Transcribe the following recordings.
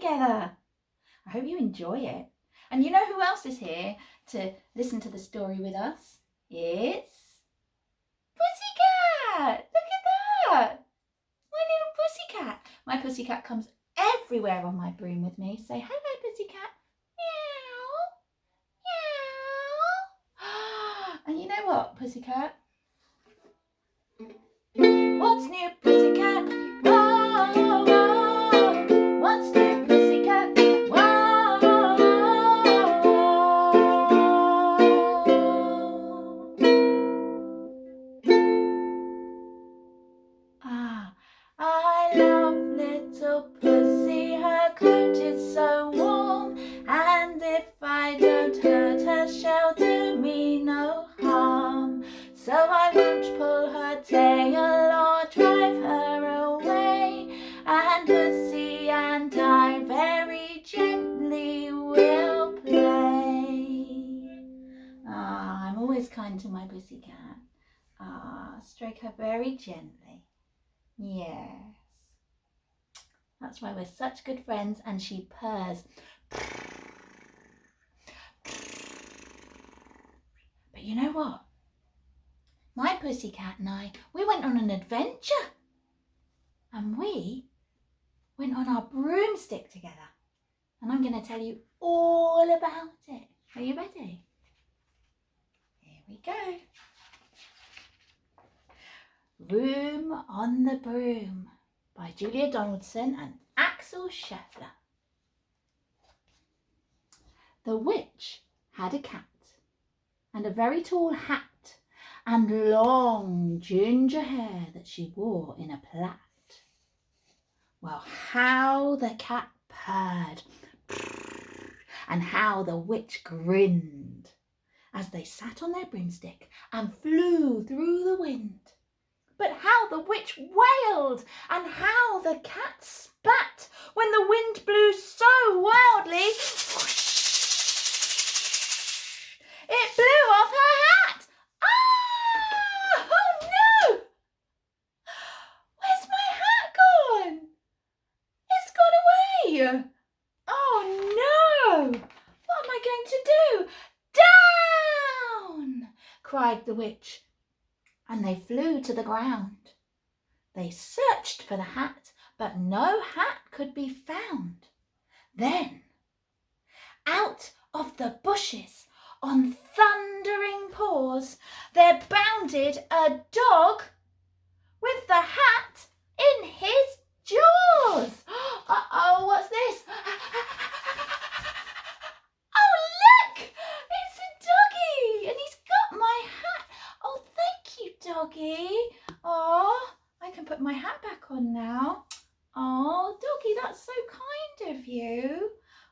together. I hope you enjoy it. And you know who else is here to listen to the story with us? It's Pussycat! Look at that! My little pussycat. My pussycat comes everywhere on my broom with me. Say, hello, pussycat. Meow. Meow. And you know what, pussycat? What's new, pussycat? Whoa, whoa. What's new, pussycat? Whoa. Ah, I love little pussy. Her coat is so warm, and if I don't hurt her, she'll do me no harm. So I won't pull her tail or drive her away, and Pussy and I very gently will play. Ah, I'm always kind to my pussycat. Ah, stroke her very gently. Yes. That's why we're such good friends, and she purrs. But you know what? My pussycat and I, we went on an adventure. And we went on our broomstick together. And I'm going to tell you all about it. Are you ready? Here we go. Room on the Broom by Julia Donaldson and Axel Scheffler. The witch had a cat and a very tall hat and long ginger hair that she wore in a plait. Well, how the cat purred and how the witch grinned as they sat on their broomstick and flew through the wind. But how the witch wailed and how the cat spat when the wind blew so wildly. It blew off her hat. Ah! Oh no! Where's my hat gone? It's gone away. Oh no! What am I going to do? Down! Cried the witch. And they flew to the ground. They searched for the hat, but no hat could be found. Then, out of the bushes, on thundering paws, there bounded a dog with the hat in his jaws. Uh-oh, what's this? Oh, look! It's a doggy, and he's got my hat. Oh, thank you, doggy. Oh, I can put my hat back on now. Oh, doggy, that's so kind of you.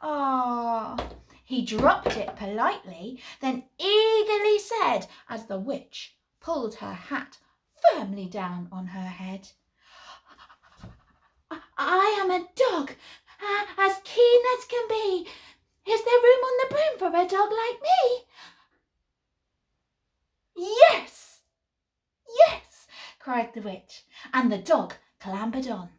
Oh. He dropped it politely, then eagerly said, as the witch pulled her hat firmly down on her head, I am a dog, as keen as can be. Is there room on the broom for a dog like me? Yes, yes, cried the witch, and the dog clambered on.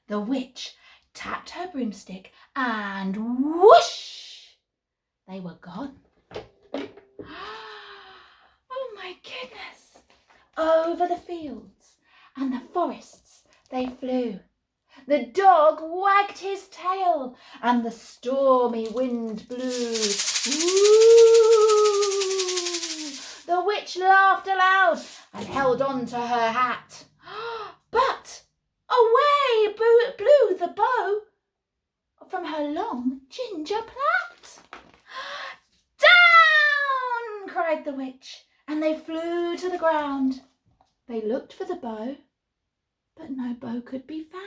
The witch tapped her broomstick and whoosh! They were gone. Oh my goodness! Over the fields and the forests they flew. The dog wagged his tail and the stormy wind blew. Woo! The witch laughed aloud and held on to her hat. But away blew the bow from her long ginger plait. Down! Cried the witch, and they flew to the ground. They looked for the bow, but no bow could be found.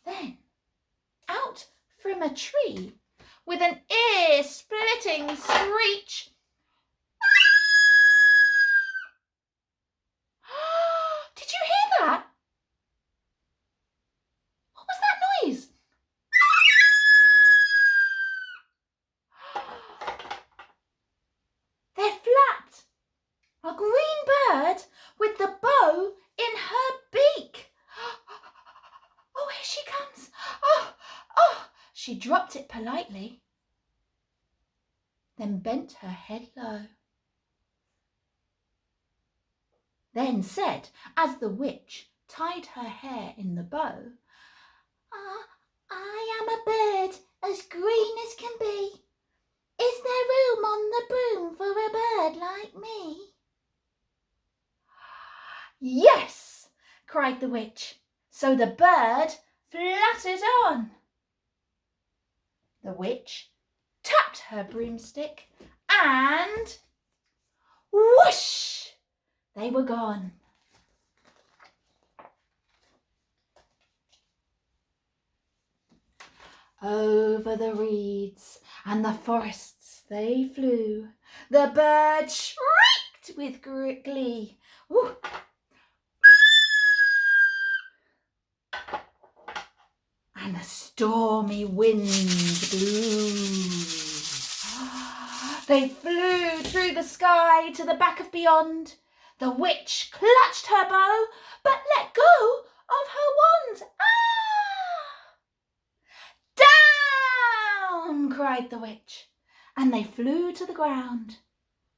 Then, out from a tree, with an ear-splitting screech, did you hear that? What was that noise? There flapped a green bird with the bow in her beak. Oh, here she comes. comes. Oh, oh. She dropped it politely, then bent her head low. Then said, as the witch tied her hair in the bow, I am a bird as green as can be. Is there room on the broom for a bird like me? Yes, cried the witch. So the bird fluttered on. The witch tapped her broomstick and whoosh, they were gone. Over the reeds and the forests they flew. The bird shrieked with glee. Woo. And the stormy wind blew. They flew through the sky to the back of beyond. The witch clutched her bow, but let go of her wand. Down, cried the witch, and they flew to the ground.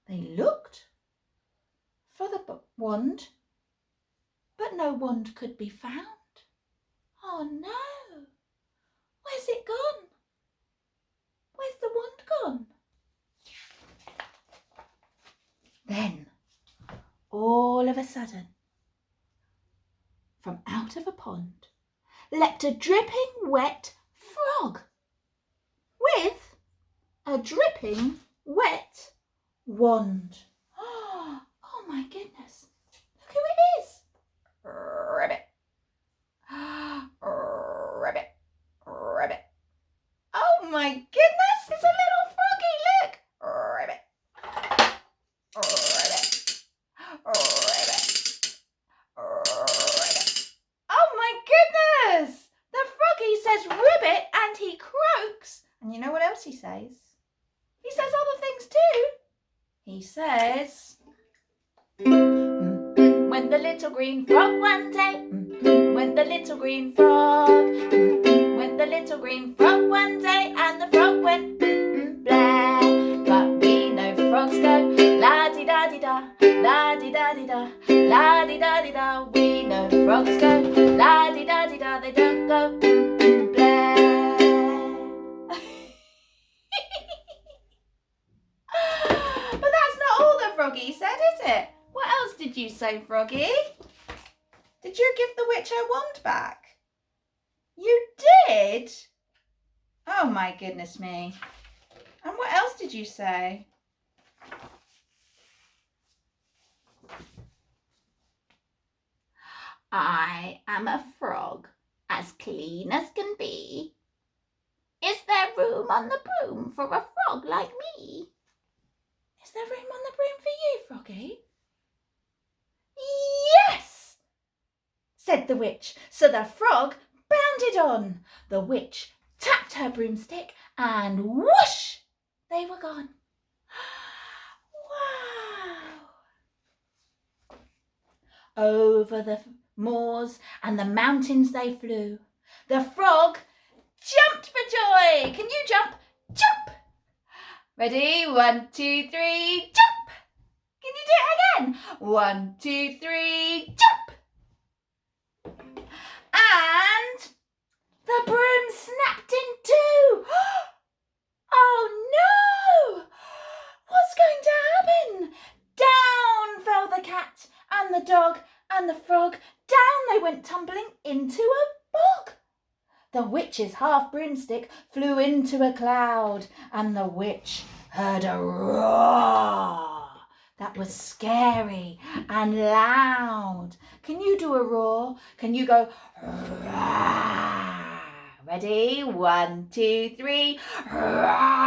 They looked for the wand, but no wand could be found. Oh no! Where's it gone? Where's the wand gone? Then, all of a sudden, from out of a pond leapt a dripping wet frog with a dripping wet wand. Oh my goodness, look who it is. Ribbit. Ribbit. Ribbit. Oh my goodness, it's a little froggy, look. Ribbit. Ribbit. Ribbit. Ribbit. Oh my goodness, the froggy says ribbit and he croaks. And you know what else he says? He says other things too. He says, when the little green frog one day, when the little green frog, when the little green frog one day, and the frog went blah. But we know frogs go la-di-da-di-da, la-di-da-di-da, la-di-da-di-da. We know frogs go la-di-da-di-da, they don't go blah. But that's not all the froggy said, is it? What else did you say, Froggy? Did you give the witch her wand back? You did? Oh my goodness me. And what else did you say? I am a frog, as clean as can be. Is there room on the broom for a frog like me? Is there room on the broom for you, Froggy? Yes, said the witch. So the frog bounded on. The witch tapped her broomstick and whoosh, they were gone. Wow. Over the moors and the mountains they flew. The frog jumped for joy. Can you jump? Jump. Ready? 1, 2, 3, jump. Can you do it again? 1, 2, 3, jump. And the broom snapped in two. Oh no! What's going to happen? Down fell the cat and the dog and the frog. Down they went tumbling into a bog. The witch's half broomstick flew into a cloud, and the witch heard a roar that was scary and loud. Can you do a roar? Can you go roar? Ready? 1, 2, 3. Roar.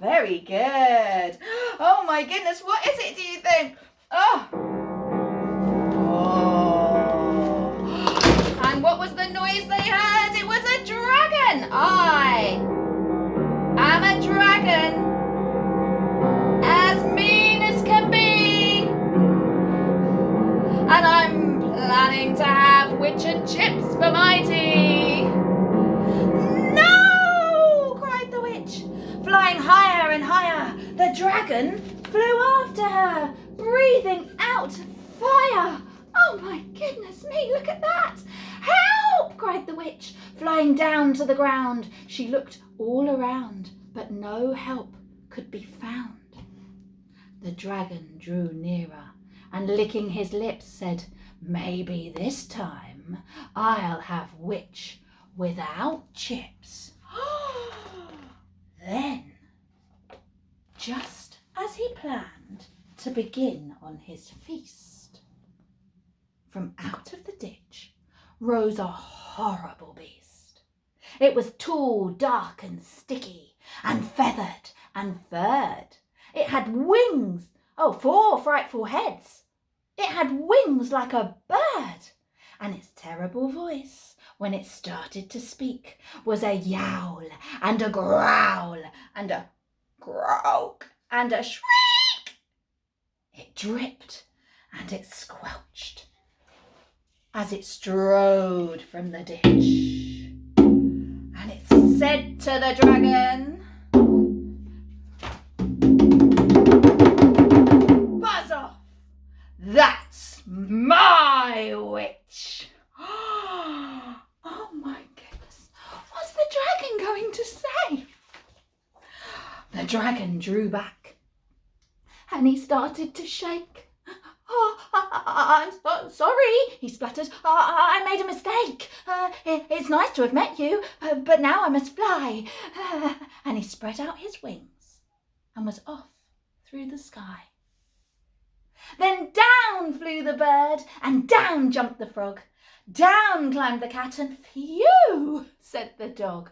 Very good. Oh my goodness, what is it, do you think? Oh. And what was the noise they heard? It was a dragon. I am a dragon, as mean as can be, and I'm planning to have witch and chips for my tea. The dragon flew after her, breathing out fire. Oh my goodness me, look at that! Help! Cried the witch, flying down to the ground. She looked all around, but no help could be found. The dragon drew nearer and, licking his lips, said, "Maybe this time I'll have witch without chips." Then, just as he planned to begin on his feast, from out of the ditch rose a horrible beast. It was tall, dark and sticky, and feathered and furred. It had wings, 4 frightful heads. It had wings like a bird, and its terrible voice, when it started to speak, was a yowl and a growl and a croak and a shriek. It dripped and it squelched as it strode from the ditch, and it said to the dragon, "Buzz off! That's my witch." Oh my goodness, what's the dragon going to say? The dragon drew back and he started to shake. I'm sorry, he spluttered. I made a mistake. It's nice to have met you, but now I must fly. And he spread out his wings and was off through the sky. Then down flew the bird and down jumped the frog. Down climbed the cat and phew, said the dog.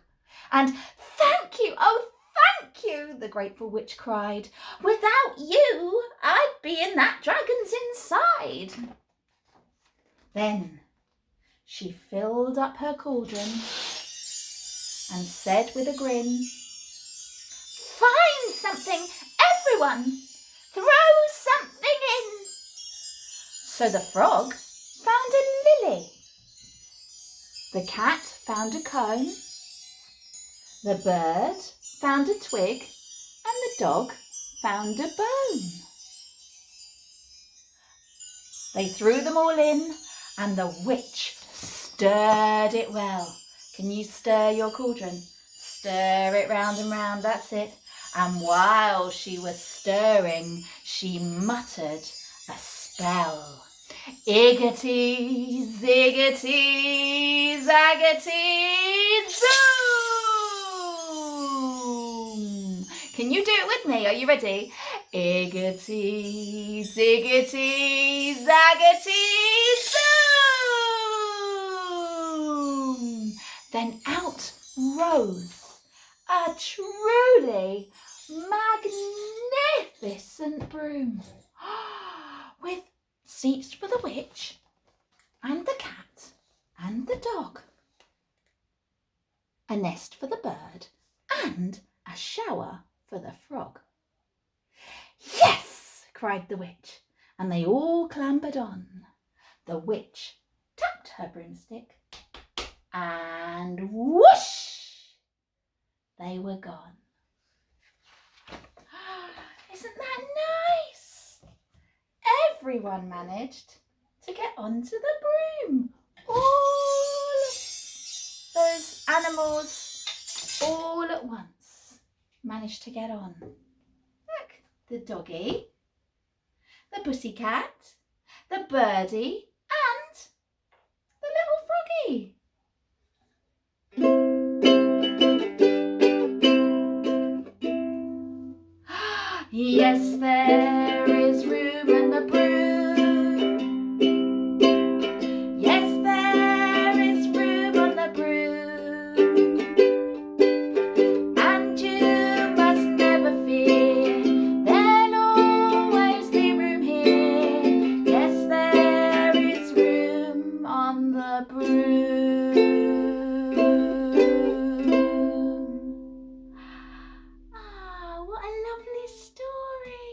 And thank you, oh thank you, the grateful witch cried. Without you, I'd be in that dragon's inside. Then she filled up her cauldron and said with a grin, "Find something, everyone, throw something in." So the frog found a lily. The cat found a comb. The bird found a twig, and the dog found a bone. They threw them all in, and the witch stirred it well. Can you stir your cauldron? Stir it round and round, that's it. And while she was stirring, she muttered a spell. Iggity, ziggity, zaggity, zoom! Can you do it with me? Are you ready? Iggity, ziggity, zaggity, zoom! Then out rose a truly magnificent broom with seats for the witch and the cat and the dog, a nest for the bird and a shower for the frog. "Yes!" cried the witch, and they all clambered on. The witch tapped her broomstick and whoosh, they were gone. Isn't that nice? Everyone managed to get onto the broom. All those animals, all at once, managed to get on. Look, the doggy, the pussycat, the birdie, and the little froggy. Yes, there is room in the broom. Yes, there is room on the broom. And you must never fear, there'll always be room here. Yes, there is room on the broom. Ah, what a lovely story.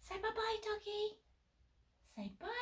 Say bye-bye, doggy. Say bye.